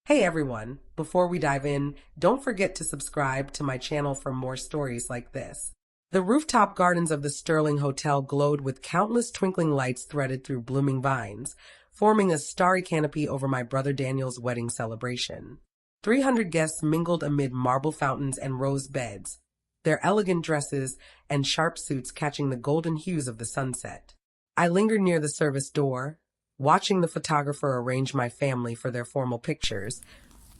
Hey everyone, before we dive in, don't forget to subscribe to my channel for more stories like this. The rooftop gardens of the Sterling Hotel glowed with countless twinkling lights threaded through blooming vines, forming a starry canopy over my brother Daniel's wedding celebration. 300 guests mingled amid marble fountains and rose beds, their elegant dresses and sharp suits catching the golden hues of the sunset. I lingered near the service door, watching the photographer arrange my family for their formal pictures,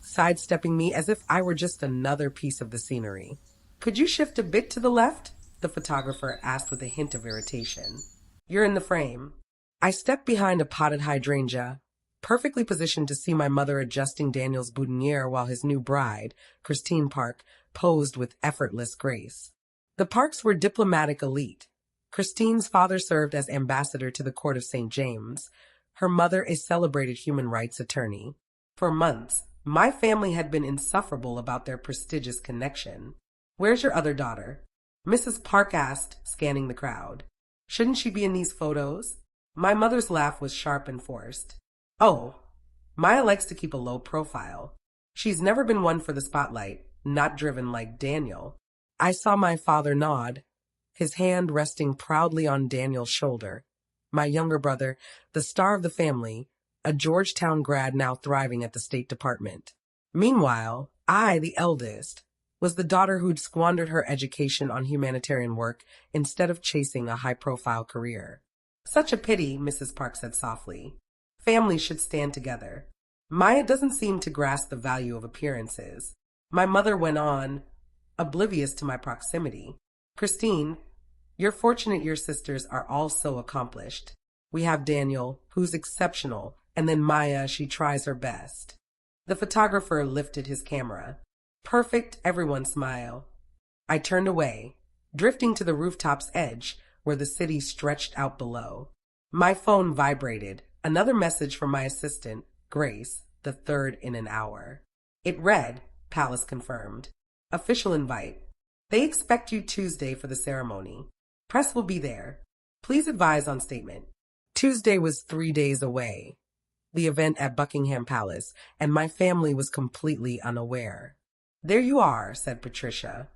sidestepping me as if I were just another piece of the scenery. "Could you shift a bit to the left?" the photographer asked with a hint of irritation. "You're in the frame." I stepped behind a potted hydrangea, perfectly positioned to see my mother adjusting Daniel's boutonniere while his new bride, Christine Park, posed with effortless grace. The Parks were diplomatic elite. Christine's father served as ambassador to the court of St. James, her mother a celebrated human rights attorney. For months, my family had been insufferable about their prestigious connection. "Where's your other daughter?" Mrs. Park asked, scanning the crowd. "Shouldn't she be in these photos?" My mother's laugh was sharp and forced. "Oh, Maya likes to keep a low profile. She's never been one for the spotlight, not driven like Daniel." I saw my father nod, his hand resting proudly on Daniel's shoulder. My younger brother, the star of the family, a Georgetown grad now thriving at the State Department. Meanwhile, I, the eldest, was the daughter who'd squandered her education on humanitarian work instead of chasing a high-profile career. "Such a pity," Mrs. Park said softly. "Families should stand together." Maya doesn't seem to grasp the value of appearances. My mother went on, oblivious to my proximity. "Christine, you're fortunate your sisters are all so accomplished. We have Daniel, who's exceptional, and then Maya, she tries her best." The photographer lifted his camera. "Perfect," everyone smiled. I turned away, drifting to the rooftop's edge where the city stretched out below. My phone vibrated, another message from my assistant, Grace, the third in an hour. It read, Palace confirmed. Official invite. They expect you Tuesday for the ceremony. Press will be there. Please advise on statement. Tuesday was 3 days away, the event at Buckingham Palace, and my family was completely unaware. "There you are," said Patricia,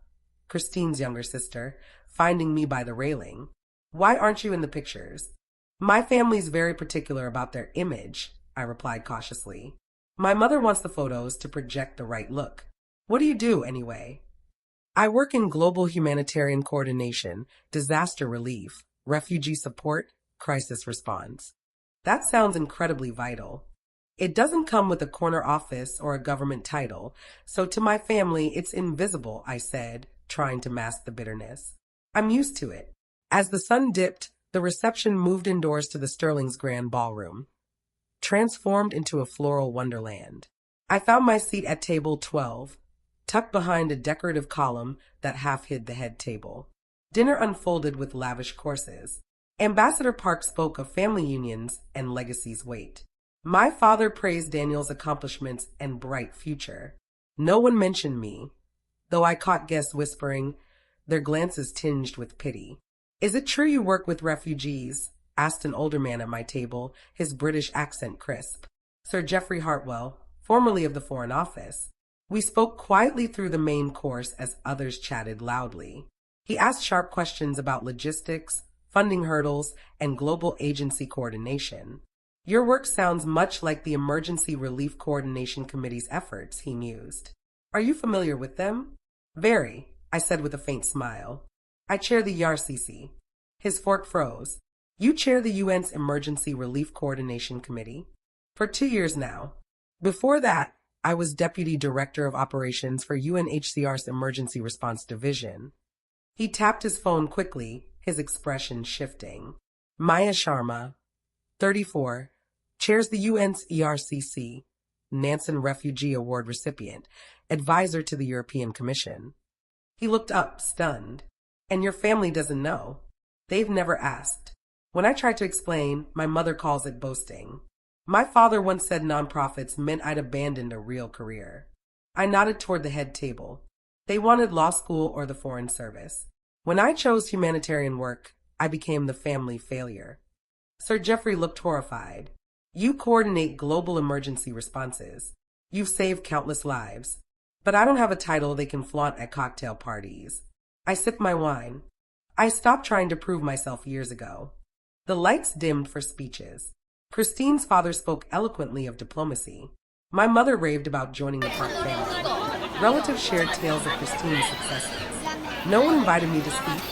Christine's younger sister, finding me by the railing. "Why aren't you in the pictures?" "My family's very particular about their image," I replied cautiously. "My mother wants the photos to project the right look." "What do you do, anyway?" "I work in global humanitarian coordination, disaster relief, refugee support, crisis response." That sounds incredibly vital. It doesn't come with a corner office or a government title, so to my family it's invisible, I said, trying to mask the bitterness. "I'm used to it." As the sun dipped, the reception moved indoors to the Sterling's grand ballroom, transformed into a floral wonderland. I found my seat at table 12, tucked behind a decorative column that half hid the head table. Dinner unfolded with lavish courses. Ambassador Park spoke of family unions and legacies wait. My father praised Daniel's accomplishments and bright future. No one mentioned me, though I caught guests whispering, their glances tinged with pity. "Is it true you work with refugees?" asked an older man at my table, his British accent crisp. Sir Geoffrey Hartwell, formerly of the Foreign Office. We spoke quietly through the main course as others chatted loudly. He asked sharp questions about logistics, funding hurdles, and global agency coordination. "Your work sounds much like the Emergency Relief Coordination Committee's efforts," he mused. "Are you familiar with them?" "Very," I said with a faint smile. "I chair the YARCC." His fork froze. "You chair the UN's Emergency Relief Coordination Committee?" "For 2 years now. Before that, I was Deputy Director of Operations for UNHCR's Emergency Response Division." He tapped his phone quickly, his expression shifting. "Maya Sharma, 34, chairs the UN's ERCC, Nansen Refugee Award recipient, advisor to the European Commission." He looked up, stunned. "And your family doesn't know?" "They've never asked. When I tried to explain, my mother calls it boasting. My father once said nonprofits meant I'd abandoned a real career." I nodded toward the head table. They wanted law school or the Foreign Service. When I chose humanitarian work, I became the family failure. Sir Geoffrey looked horrified. "You coordinate global emergency responses. You've saved countless lives. But I don't have a title they can flaunt at cocktail parties. I sip my wine. I stopped trying to prove myself years ago. The lights dimmed for speeches. Christine's father spoke eloquently of diplomacy. My mother raved about joining the Park family. Relatives shared tales of Christine's successes. No one invited me to speak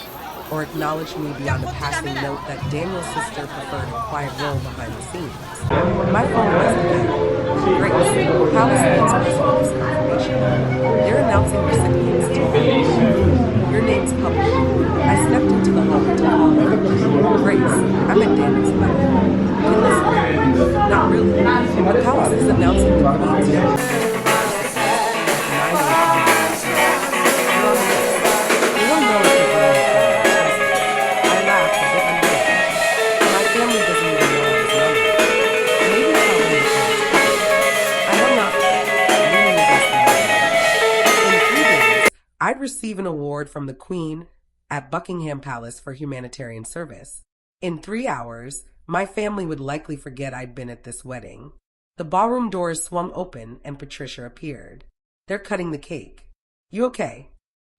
or acknowledged me beyond a passing note that Daniel's sister preferred a quiet role behind the scenes. My phone buzzed again. Great. Palace needs this information. They're announcing recipients tomorrow. Your name's public. I stepped into the hall to call her. Grace, I'm at Daniel's wedding. Can this wait? Not really. The palace is announcing the Queen's young lady. I'd receive an award from the Queen at Buckingham Palace for humanitarian service. In 3 hours, my family would likely forget I'd been at this wedding. The ballroom doors swung open and Patricia appeared. They're cutting the cake. You okay?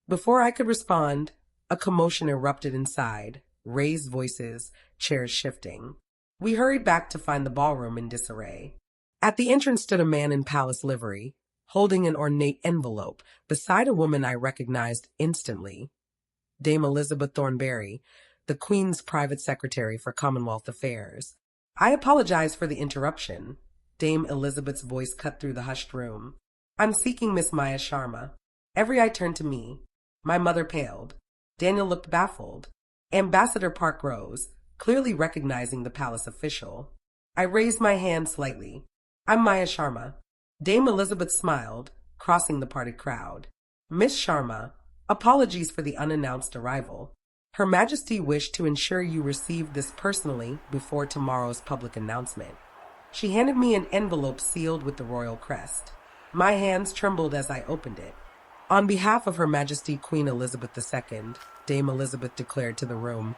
Before I could respond, a commotion erupted inside, raised voices, chairs shifting. We hurried back to find the ballroom in disarray. At the entrance stood a man in palace livery, holding an ornate envelope beside a woman I recognized instantly. Dame Elizabeth Thornberry, the Queen's private secretary for Commonwealth Affairs. I apologize for the interruption. Dame Elizabeth's voice cut through the hushed room. I'm seeking Miss Maya Sharma. Every eye turned to me. My mother paled. Daniel looked baffled. Ambassador Park rose, clearly recognizing the palace official. I raised my hand slightly. I'm Maya Sharma. Dame Elizabeth smiled, crossing the parted crowd. Miss Sharma, apologies for the unannounced arrival. Her Majesty wished to ensure you received this personally before tomorrow's public announcement. She handed me an envelope sealed with the royal crest. My hands trembled as I opened it. On behalf of Her Majesty Queen Elizabeth II, Dame Elizabeth declared to the room,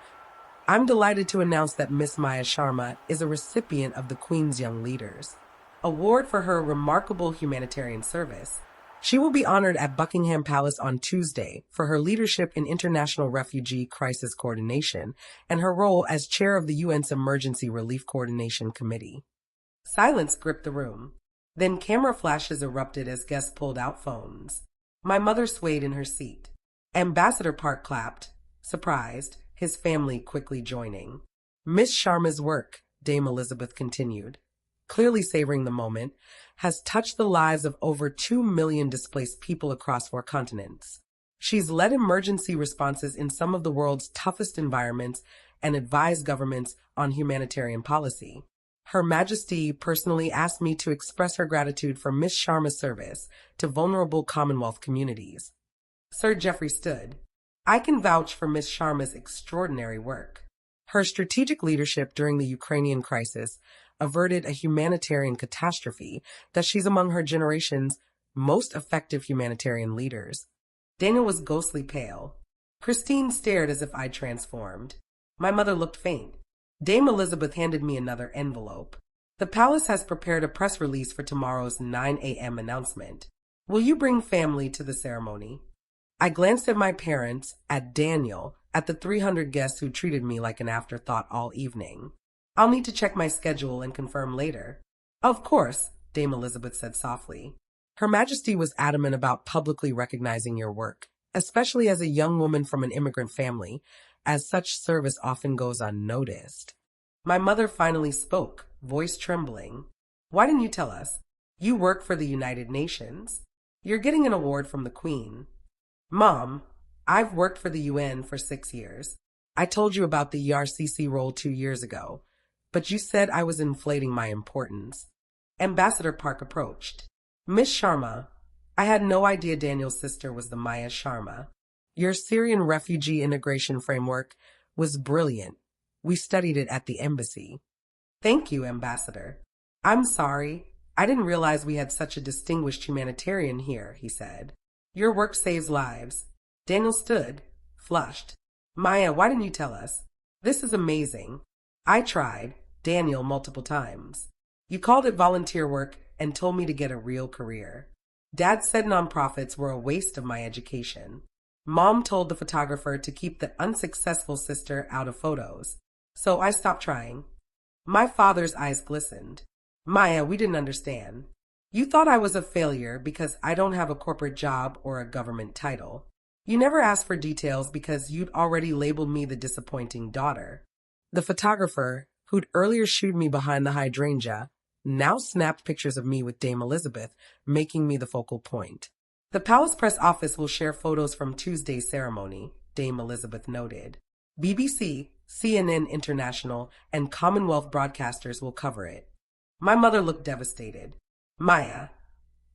I'm delighted to announce that Miss Maya Sharma is a recipient of the Queen's Young Leaders Award for her remarkable humanitarian service. She will be honored at Buckingham Palace on Tuesday for her leadership in international refugee crisis coordination and her role as chair of the UN's Emergency Relief Coordination Committee. Silence gripped the room. Then camera flashes erupted as guests pulled out phones. My mother swayed in her seat. Ambassador Park clapped, surprised, his family quickly joining. Miss Sharma's work, Dame Elizabeth continued, clearly savoring the moment, has touched the lives of over 2 million displaced people across 4 continents. She's led emergency responses in some of the world's toughest environments and advised governments on humanitarian policy. Her Majesty personally asked me to express her gratitude for Miss Sharma's service to vulnerable Commonwealth communities. Sir Geoffrey stood. I can vouch for Miss Sharma's extraordinary work. Her strategic leadership during the Ukrainian crisis averted a humanitarian catastrophe that she's among her generation's most effective humanitarian leaders. Daniel was ghostly pale. Christine stared as if I'd transformed. My mother looked faint. Dame Elizabeth handed me another envelope. The palace has prepared a press release for tomorrow's 9 a.m. announcement. Will you bring family to the ceremony? I glanced at my parents, at Daniel, at the 300 guests who treated me like an afterthought all evening. I'll need to check my schedule and confirm later. Of course, Dame Elizabeth said softly. Her Majesty was adamant about publicly recognizing your work, especially as a young woman from an immigrant family, as such service often goes unnoticed. My mother finally spoke, voice trembling. Why didn't you tell us? You work for the United Nations. You're getting an award from the Queen. Mom, I've worked for the UN for 6 years. I told you about the ERCC role 2 years ago, but you said I was inflating my importance. Ambassador Park approached. Miss Sharma, I had no idea Daniel's sister was the Maya Sharma. Your Syrian refugee integration framework was brilliant. We studied it at the embassy. Thank you, Ambassador. I'm sorry. I didn't realize we had such a distinguished humanitarian here, he said. Your work saves lives. Daniel stood, flushed. Maya, why didn't you tell us? This is amazing. I tried, Daniel, multiple times. You called it volunteer work, and told me to get a real career. Dad said nonprofits were a waste of my education. Mom told the photographer to keep the unsuccessful sister out of photos. So I stopped trying. My father's eyes glistened. Maya, we didn't understand. You thought I was a failure because I don't have a corporate job or a government title. You never asked for details because you'd already labeled me the disappointing daughter. The photographer, who'd earlier shooed me behind the hydrangea, now snapped pictures of me with Dame Elizabeth, making me the focal point. The Palace Press Office will share photos from Tuesday's ceremony, Dame Elizabeth noted. BBC, CNN International, and Commonwealth broadcasters will cover it. My mother looked devastated. Maya,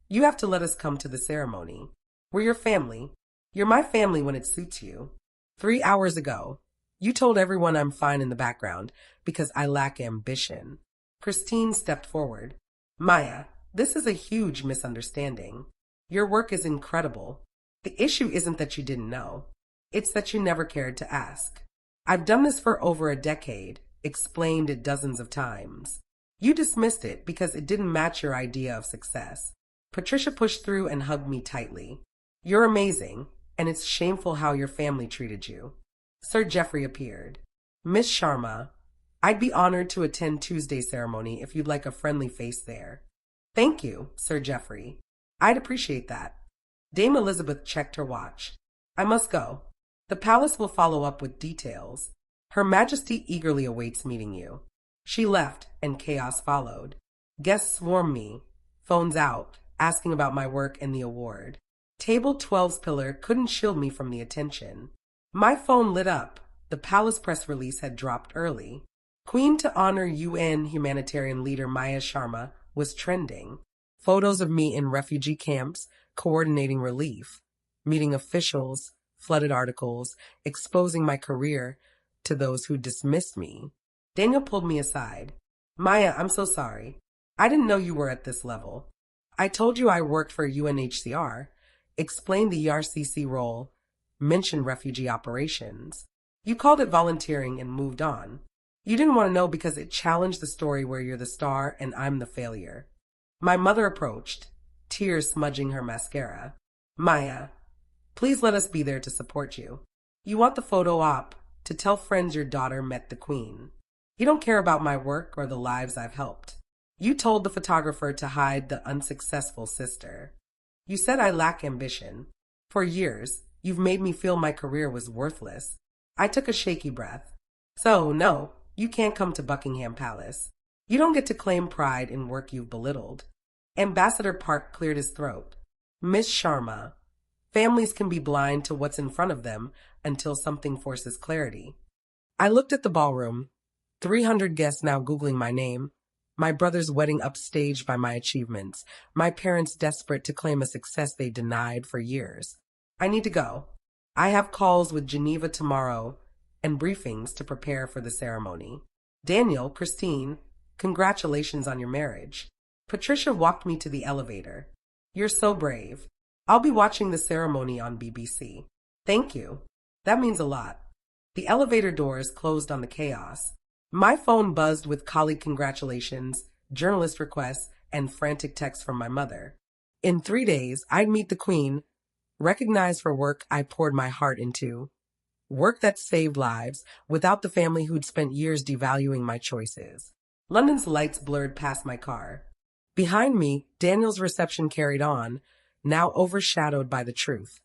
you have to let us come to the ceremony. We're your family. You're my family when it suits you. 3 hours ago, you told everyone I'm fine in the background because I lack ambition. Christine stepped forward. Maya, this is a huge misunderstanding. Your work is incredible. The issue isn't that you didn't know. It's that you never cared to ask. I've done this for over a decade, explained it dozens of times. You dismissed it because it didn't match your idea of success. Patricia pushed through and hugged me tightly. You're amazing, and it's shameful how your family treated you. Sir Geoffrey appeared. Miss Sharma, I'd be honored to attend Tuesday's ceremony if you'd like a friendly face there. Thank you, Sir Geoffrey. I'd appreciate that. Dame Elizabeth checked her watch. I must go. The palace will follow up with details. Her Majesty eagerly awaits meeting you. She left, and chaos followed. Guests swarmed me, phones out, asking about my work and the award. Table 12's pillar couldn't shield me from the attention. My phone lit up. The palace press release had dropped early. Queen to honor UN humanitarian leader Maya Sharma was trending. Photos of me in refugee camps, coordinating relief, meeting officials, flooded articles, exposing my career to those who dismissed me. Daniel pulled me aside. Maya, I'm so sorry. I didn't know you were at this level. I told you I worked for UNHCR, explained the ERCC role, mentioned refugee operations. You called it volunteering and moved on. You didn't want to know because it challenged the story where you're the star and I'm the failure. My mother approached, tears smudging her mascara. Maya, please let us be there to support you. You want the photo op to tell friends your daughter met the queen. You don't care about my work or the lives I've helped. You told the photographer to hide the unsuccessful sister. You said I lack ambition. For years, you've made me feel my career was worthless. I took a shaky breath. So, no, you can't come to Buckingham Palace. You don't get to claim pride in work you've belittled. Ambassador Park cleared his throat. Miss Sharma, families can be blind to what's in front of them until something forces clarity. I looked at the ballroom. 300 guests now Googling my name. My brother's wedding upstaged by my achievements. My parents desperate to claim a success they denied for years. I need to go. I have calls with Geneva tomorrow and briefings to prepare for the ceremony. Daniel, Christine, congratulations on your marriage. Patricia walked me to the elevator. You're so brave. I'll be watching the ceremony on BBC. Thank you. That means a lot. The elevator doors closed on the chaos. My phone buzzed with colleague congratulations, journalist requests, and frantic texts from my mother. In 3 days, I'd meet the Queen, recognized for work I poured my heart into. Work that saved lives, without the family who'd spent years devaluing my choices. London's lights blurred past my car. Behind me, Daniel's reception carried on, now overshadowed by the truth.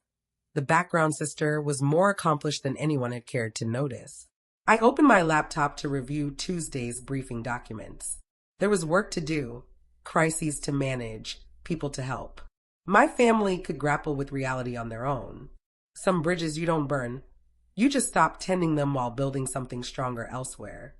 The background sister was more accomplished than anyone had cared to notice. I opened my laptop to review Tuesday's briefing documents. There was work to do, crises to manage, people to help. My family could grapple with reality on their own. Some bridges you don't burn. You just stop tending them while building something stronger elsewhere.